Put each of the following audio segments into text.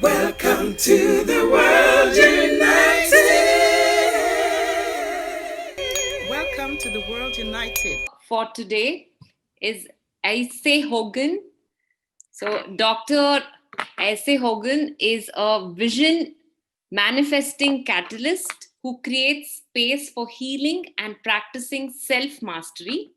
Welcome to the world united. Welcome to the world united. For today is AYSE Hogan. So Dr. AYSE Hogan is a vision manifesting catalyst who creates space for healing and practicing self-mastery,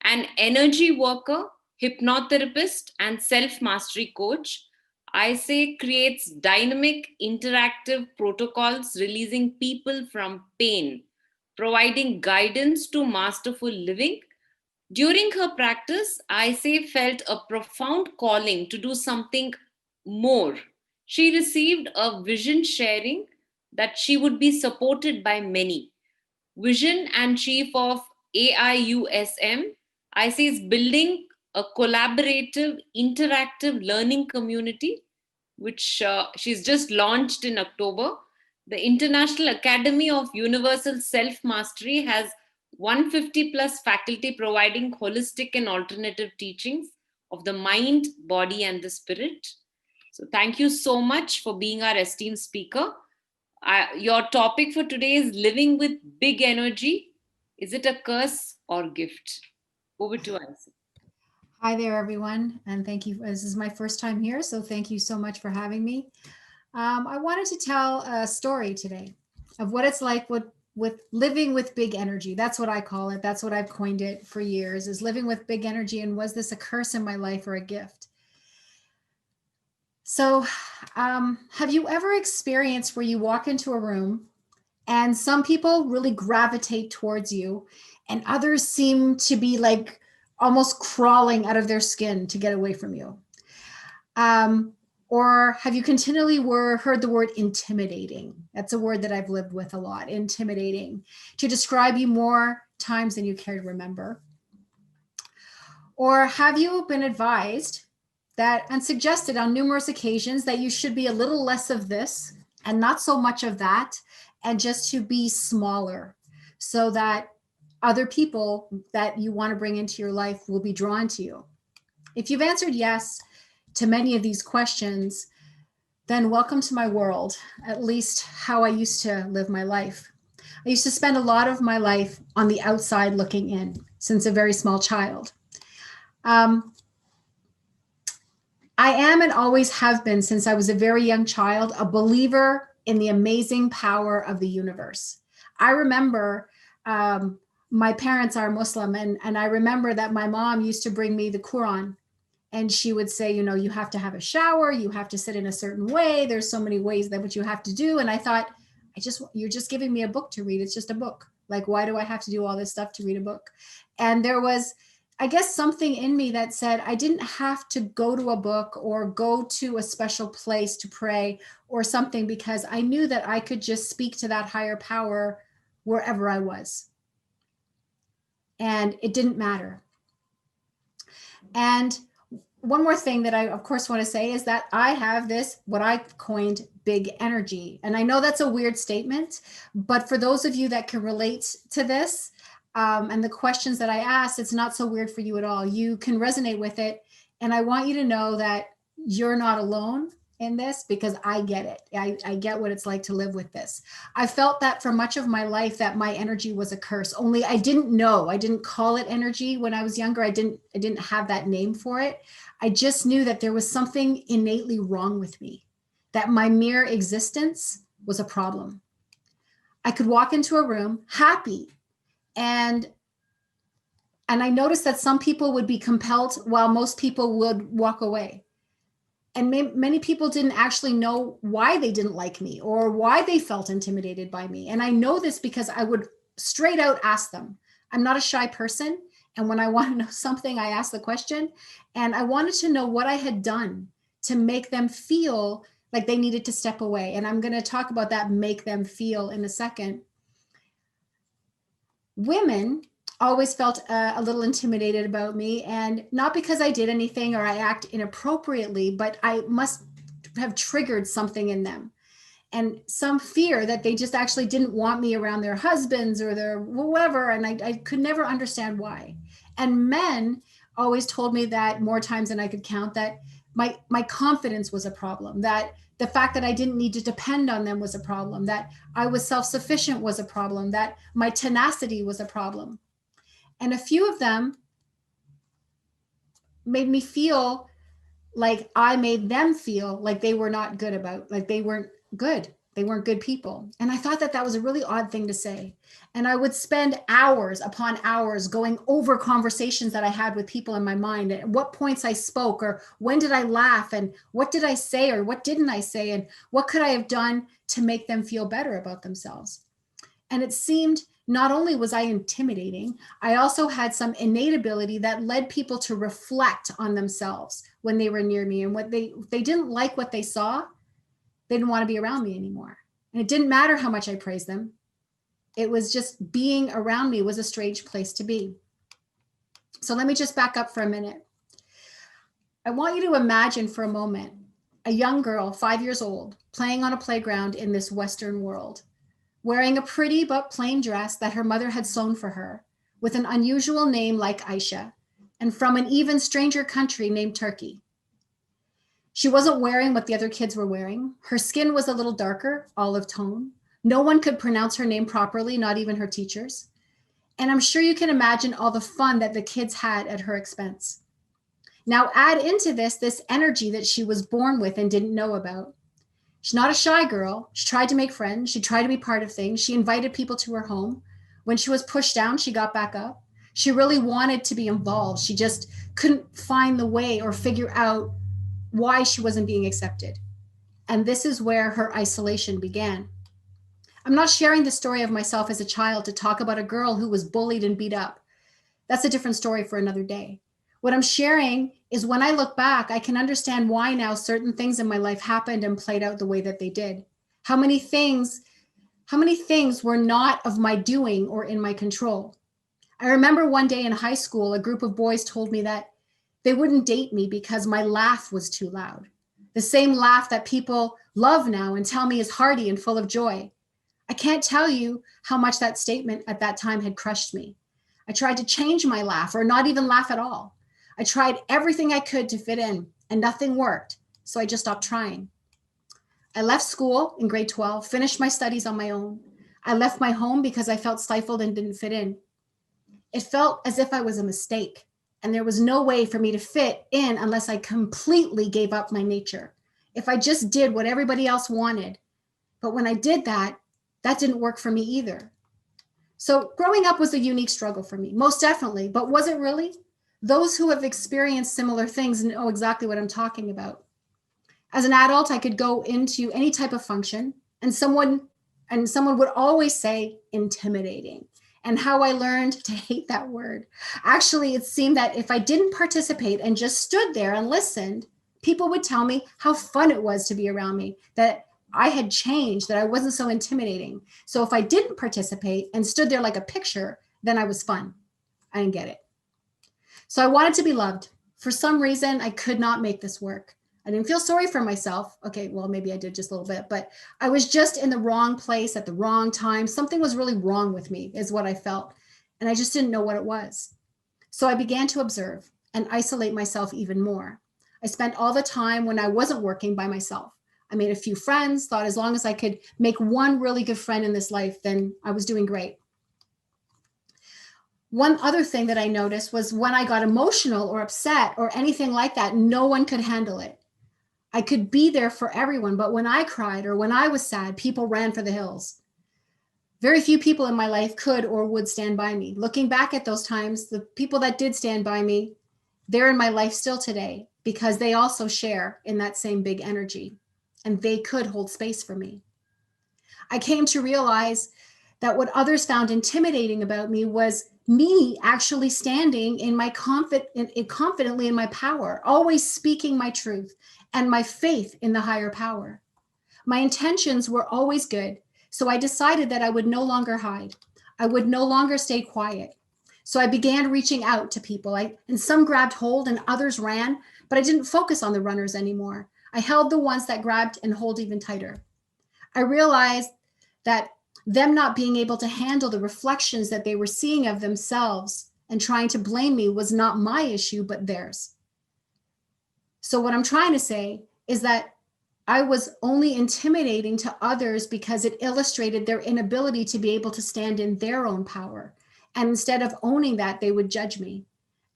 an energy worker, hypnotherapist, and self-mastery coach. AYSE creates dynamic, interactive protocols releasing people from pain, providing guidance to masterful living. During her practice, Aise felt a profound calling to do something more. She received a vision sharing that she would be supported by many. Vision and Chief of AIUSM, Aise is building a collaborative, interactive learning community, which she's just launched in October. The International Academy of Universal Self Mastery has 150 plus faculty providing holistic and alternative teachings of the mind, body, and the spirit. So, thank you so much for being our esteemed speaker. Your topic for today is living with big energy. Is it a curse or gift? Over to us. Hi there, everyone, and thank you. This is my first time here, so thank you so much for having me. I wanted to tell a story today of what it's like with living with big energy. That's what I call it. That's what I've coined it for years, is living with big energy. And was this a curse in my life or a gift? So have you ever experienced where you walk into a room and some people really gravitate towards you and others seem to be like almost crawling out of their skin to get away from you? Or have you continually heard the word intimidating? That's a word that I've lived with a lot, intimidating, to describe you more times than you care to remember. Or have you been advised that and suggested on numerous occasions that you should be a little less of this and not so much of that, and just to be smaller so that other people that you want to bring into your life will be drawn to you? If you've answered yes to many of these questions, then welcome to my world, at least how I used to live my life. I used to spend a lot of my life on the outside looking in since a very small child. I am and always have been, since I was a very young child, a believer in the amazing power of the universe. I remember my parents are Muslim, and I remember that my mom used to bring me the Quran, and she would say, you know, you have to have a shower, you have to sit in a certain way, there's so many ways that what you have to do. And I thought, you're just giving me a book to read. It's just a book. Like, why do I have to do all this stuff to read a book? And there was, I guess, something in me that said I didn't have to go to a book or go to a special place to pray or something, because I knew that I could just speak to that higher power wherever I was. And it didn't matter. And one more thing that I, of course, want to say is that I have this, what I coined, big energy. And I know that's a weird statement, but for those of you that can relate to this, and the questions that I asked, it's not so weird for you at all. You can resonate with it. And I want you to know that you're not alone in this, because I get it. I get what it's like to live with this. I felt that for much of my life that my energy was a curse, only I didn't know. I didn't call it energy when I was younger. I didn't have that name for it. I just knew that there was something innately wrong with me, that my mere existence was a problem. I could walk into a room happy, and I noticed that some people would be compelled while most people would walk away. And many people didn't actually know why they didn't like me or why they felt intimidated by me. And I know this because I would straight out ask them. I'm not a shy person. And when I want to know something, I ask the question. And I wanted to know what I had done to make them feel like they needed to step away. And I'm going to talk about that, make them feel, in a second. Women always felt a little intimidated about me, and not because I did anything or I act inappropriately, but I must have triggered something in them, and some fear that they just actually didn't want me around their husbands or their whatever. And I could never understand why. And men always told me that, more times than I could count, that My confidence was a problem, that the fact that I didn't need to depend on them was a problem, that I was self-sufficient was a problem, that my tenacity was a problem. And a few of them made me feel like I made them feel like they were not good about, like they weren't good. They weren't good people. And I thought that that was a really odd thing to say. And I would spend hours upon hours going over conversations that I had with people in my mind, at what points I spoke, or when did I laugh, and what did I say, or what didn't I say, and what could I have done to make them feel better about themselves. And it seemed not only was I intimidating, I also had some innate ability that led people to reflect on themselves when they were near me, and what they didn't like what they saw, they didn't want to be around me anymore. And it didn't matter how much I praised them. It was just being around me was a strange place to be. So let me just back up for a minute. I want you to imagine for a moment a young girl, 5 years old, playing on a playground in this Western world, wearing a pretty but plain dress that her mother had sewn for her, with an unusual name like Aisha, and from an even stranger country named Turkey. She wasn't wearing what the other kids were wearing. Her skin was a little darker, olive tone. No one could pronounce her name properly, not even her teachers. And I'm sure you can imagine all the fun that the kids had at her expense. Now add into this energy that she was born with and didn't know about. She's not a shy girl. She tried to make friends. She tried to be part of things. She invited people to her home. When she was pushed down, she got back up. She really wanted to be involved. She just couldn't find the way or figure out why she wasn't being accepted. And this is where her isolation began. I'm not sharing the story of myself as a child to talk about a girl who was bullied and beat up. That's a different story for another day. What I'm sharing is when I look back, I can understand why now certain things in my life happened and played out the way that they did. How many things were not of my doing or in my control. I remember one day in high school, a group of boys told me that they wouldn't date me because my laugh was too loud. The same laugh that people love now and tell me is hearty and full of joy. I can't tell you how much that statement at that time had crushed me. I tried to change my laugh or not even laugh at all. I tried everything I could to fit in and nothing worked, so I just stopped trying. I left school in grade 12, finished my studies on my own. I left my home because I felt stifled and didn't fit in. It felt as if I was a mistake, and there was no way for me to fit in unless I completely gave up my nature. If I just did what everybody else wanted. But when I did that, that didn't work for me either. So growing up was a unique struggle for me, most definitely, but was it really? Those who have experienced similar things know exactly what I'm talking about. As an adult, I could go into any type of function and someone would always say intimidating, and how I learned to hate that word. Actually, it seemed that if I didn't participate and just stood there and listened, people would tell me how fun it was to be around me, that I had changed, that I wasn't so intimidating. So if I didn't participate and stood there like a picture, then I was fun. I didn't get it. So I wanted to be loved. For some reason, I could not make this work. I didn't feel sorry for myself. Okay, well, maybe I did just a little bit, but I was just in the wrong place at the wrong time. Something was really wrong with me, is what I felt. And I just didn't know what it was. So I began to observe and isolate myself even more. I spent all the time when I wasn't working by myself. I made a few friends, thought as long as I could make one really good friend in this life, then I was doing great. One other thing that I noticed was when I got emotional or upset or anything like that, no one could handle it. I could be there for everyone, but when I cried or when I was sad, people ran for the hills. Very few people in my life could or would stand by me. Looking back at those times, the people that did stand by me, they're in my life still today because they also share in that same big energy and they could hold space for me. I came to realize that what others found intimidating about me was me actually standing in my confidently in my power, always speaking my truth and my faith in the higher power. My intentions were always good, so I decided that I would no longer hide. I would no longer stay quiet. So I began reaching out to people, and some grabbed hold and others ran, but I didn't focus on the runners anymore. I held the ones that grabbed and hold even tighter. I realized that them not being able to handle the reflections that they were seeing of themselves and trying to blame me was not my issue, but theirs. So what I'm trying to say is that I was only intimidating to others because it illustrated their inability to be able to stand in their own power. And instead of owning that, they would judge me.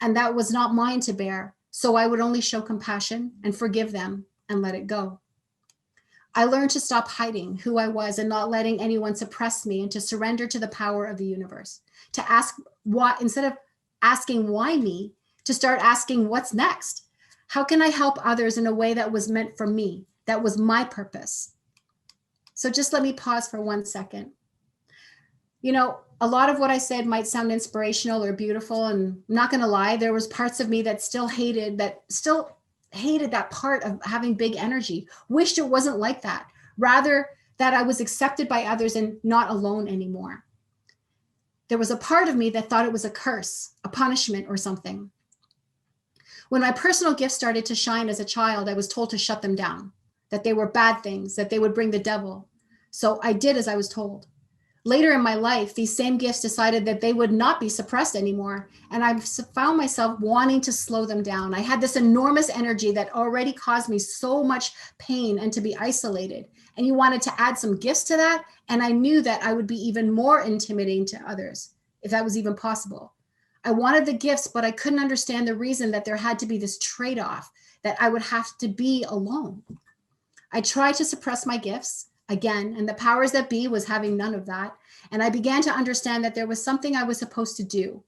And that was not mine to bear. So I would only show compassion and forgive them and let it go. I learned to stop hiding who I was and not letting anyone suppress me, and to surrender to the power of the universe. To ask why, instead of asking why me, to start asking what's next. How can I help others in a way that was meant for me? That was my purpose. So just let me pause for 1 second. You know, a lot of what I said might sound inspirational or beautiful, and I'm not going to lie, there was parts of me that still hated that part of having big energy. Wished it wasn't like that. Rather, that I was accepted by others and not alone anymore. There was a part of me that thought it was a curse, a punishment or something. When my personal gifts started to shine as a child, I was told to shut them down, that they were bad things, that they would bring the devil. So I did as I was told. Later in my life, these same gifts decided that they would not be suppressed anymore. And I found myself wanting to slow them down. I had this enormous energy that already caused me so much pain and to be isolated. And you wanted to add some gifts to that. And I knew that I would be even more intimidating to others, if that was even possible. I wanted the gifts, but I couldn't understand the reason that there had to be this trade-off, that I would have to be alone. I tried to suppress my gifts again, and the powers that be was having none of that. And I began to understand that there was something I was supposed to do.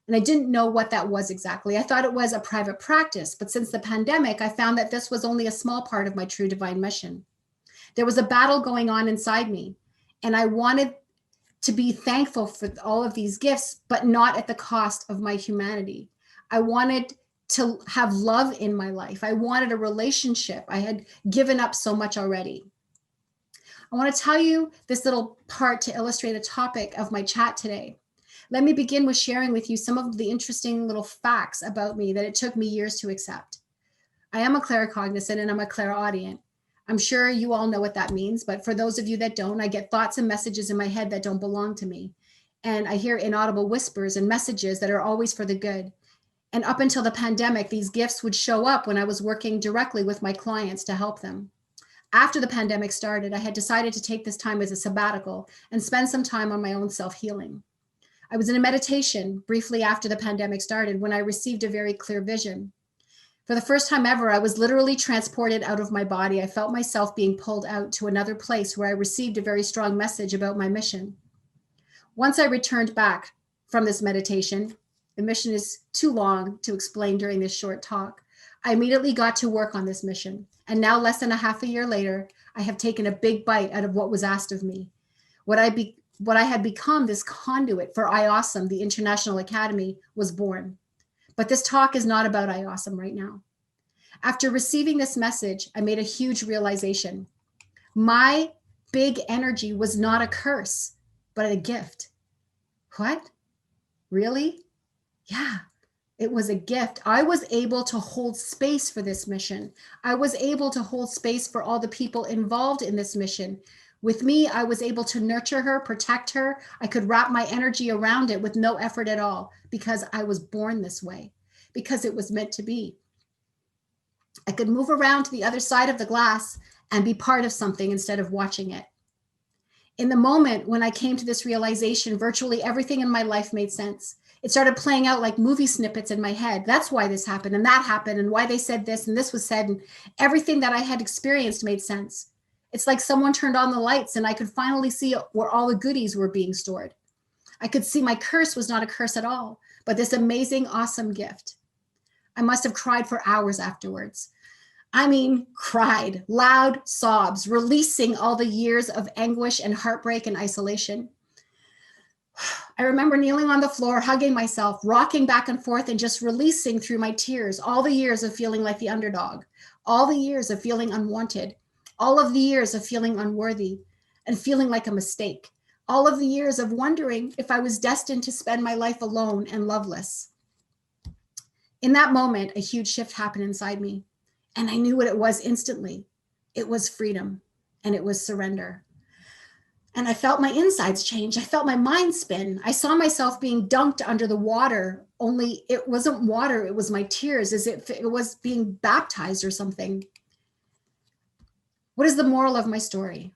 And I didn't know what that was exactly. I thought it was a private practice, but since the pandemic, I found that this was only a small part of my true divine mission. There was a battle going on inside me, and I wanted to be thankful for all of these gifts, but not at the cost of my humanity. I wanted to have love in my life. I wanted a relationship. I had given up so much already. I want to tell you this little part to illustrate a topic of my chat today. Let me begin with sharing with you some of the interesting little facts about me that it took me years to accept. I am a claircognizant and I'm a clairaudient. I'm sure you all know what that means, but for those of you that don't, I get thoughts and messages in my head that don't belong to me. And I hear inaudible whispers and messages that are always for the good. And up until the pandemic, these gifts would show up when I was working directly with my clients to help them. After the pandemic started, I had decided to take this time as a sabbatical and spend some time on my own self-healing. I was in a meditation briefly after the pandemic started when I received a very clear vision. For the first time ever, I was literally transported out of my body. I felt myself being pulled out to another place where I received a very strong message about my mission. Once I returned back from this meditation, the mission is too long to explain during this short talk, I immediately got to work on this mission. And now, less than a half a year later, I have taken a big bite out of what was asked of me. What I had become, this conduit for AYSE, the International Academy, was born. But this talk is not about AYSE right now. After receiving this message, I made a huge realization. My big energy was not a curse, but a gift. What? Really? Yeah. It was a gift. I was able to hold space for this mission. I was able to hold space for all the people involved in this mission. With me, I was able to nurture her, protect her. I could wrap my energy around it with no effort at all because I was born this way, because it was meant to be. I could move around to the other side of the glass and be part of something instead of watching it. In the moment when I came to this realization, virtually everything in my life made sense. It started playing out like movie snippets in my head. That's why this happened and that happened and why they said this and this was said, and everything that I had experienced made sense. It's like someone turned on the lights and I could finally see where all the goodies were being stored. I could see my curse was not a curse at all, but this amazing, awesome gift. I must have cried for hours afterwards. I mean, cried, loud sobs, releasing all the years of anguish and heartbreak and isolation. I remember kneeling on the floor, hugging myself, rocking back and forth, and just releasing through my tears all the years of feeling like the underdog, all the years of feeling unwanted, all of the years of feeling unworthy and feeling like a mistake, all of the years of wondering if I was destined to spend my life alone and loveless. In that moment, a huge shift happened inside me, and I knew what it was instantly. It was freedom, and it was surrender. And I felt my insides change. I felt my mind spin. I saw myself being dunked under the water, only it wasn't water, it was my tears, as if it was being baptized or something. What is the moral of my story?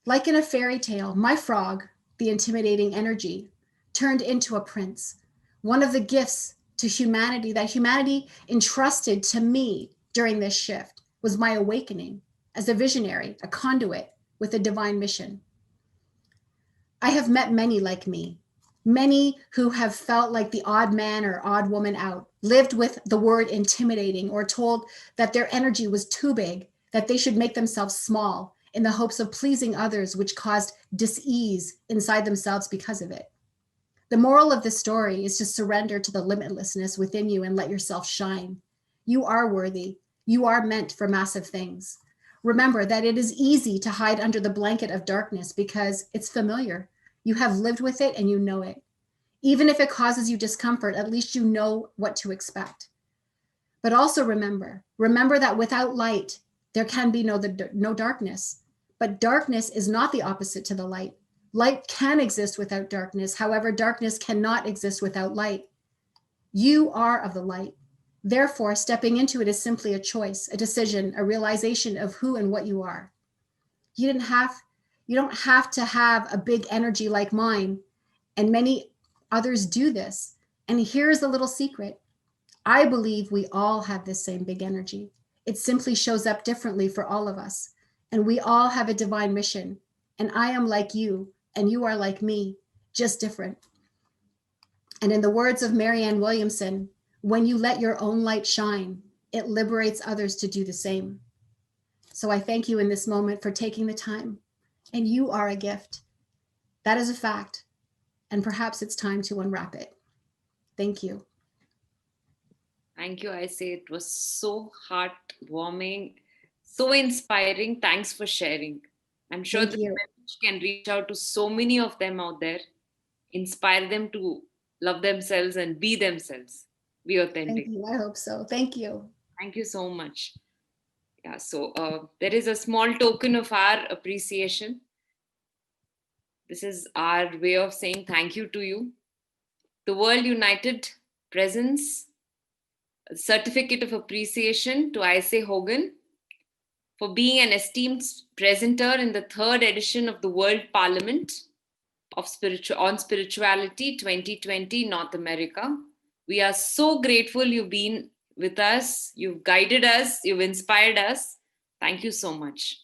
Like in a fairy tale, my frog, the intimidating energy, turned into a prince. One of the gifts to humanity that humanity entrusted to me during this shift was my awakening as a visionary, a conduit with a divine mission. I have met many like me, many who have felt like the odd man or odd woman out, lived with the word intimidating, or told that their energy was too big, that they should make themselves small in the hopes of pleasing others, which caused dis-ease inside themselves because of it. The moral of this story is to surrender to the limitlessness within you and let yourself shine. You are worthy. You are meant for massive things. Remember that it is easy to hide under the blanket of darkness because it's familiar. You have lived with it and you know it. Even if it causes you discomfort, at least you know what to expect. But also remember that without light, there can be no darkness. But darkness is not the opposite to the light. Light can exist without darkness. However, darkness cannot exist without light. You are of the light. Therefore, stepping into it is simply a choice, a decision, a realization of who and what you are. You don't have to have a big energy like mine, and many others do this. And here's a little secret. I believe we all have this same big energy. It simply shows up differently for all of us. And we all have a divine mission. And I am like you, and you are like me, just different. And in the words of Marianne Williamson, when you let your own light shine, it liberates others to do the same. So I thank you in this moment for taking the time. And you are a gift. That is a fact. And perhaps it's time to unwrap it. Thank you. Thank you, AYSE. It was so heartwarming, so inspiring. Thanks for sharing. I'm sure Thank this you. message can reach out to so many of them out there, inspire them to love themselves and be themselves, be authentic. Thank you. I hope so. Thank you. Thank you so much. Yeah, so there is a small token of our appreciation. This is our way of saying thank you to you. The World United presents a certificate of appreciation to AYSE Hogan for being an esteemed presenter in the 3rd edition of the World Parliament on Spirituality 2020 North America. We are so grateful you've been with us, you've guided us, you've inspired us. Thank you so much.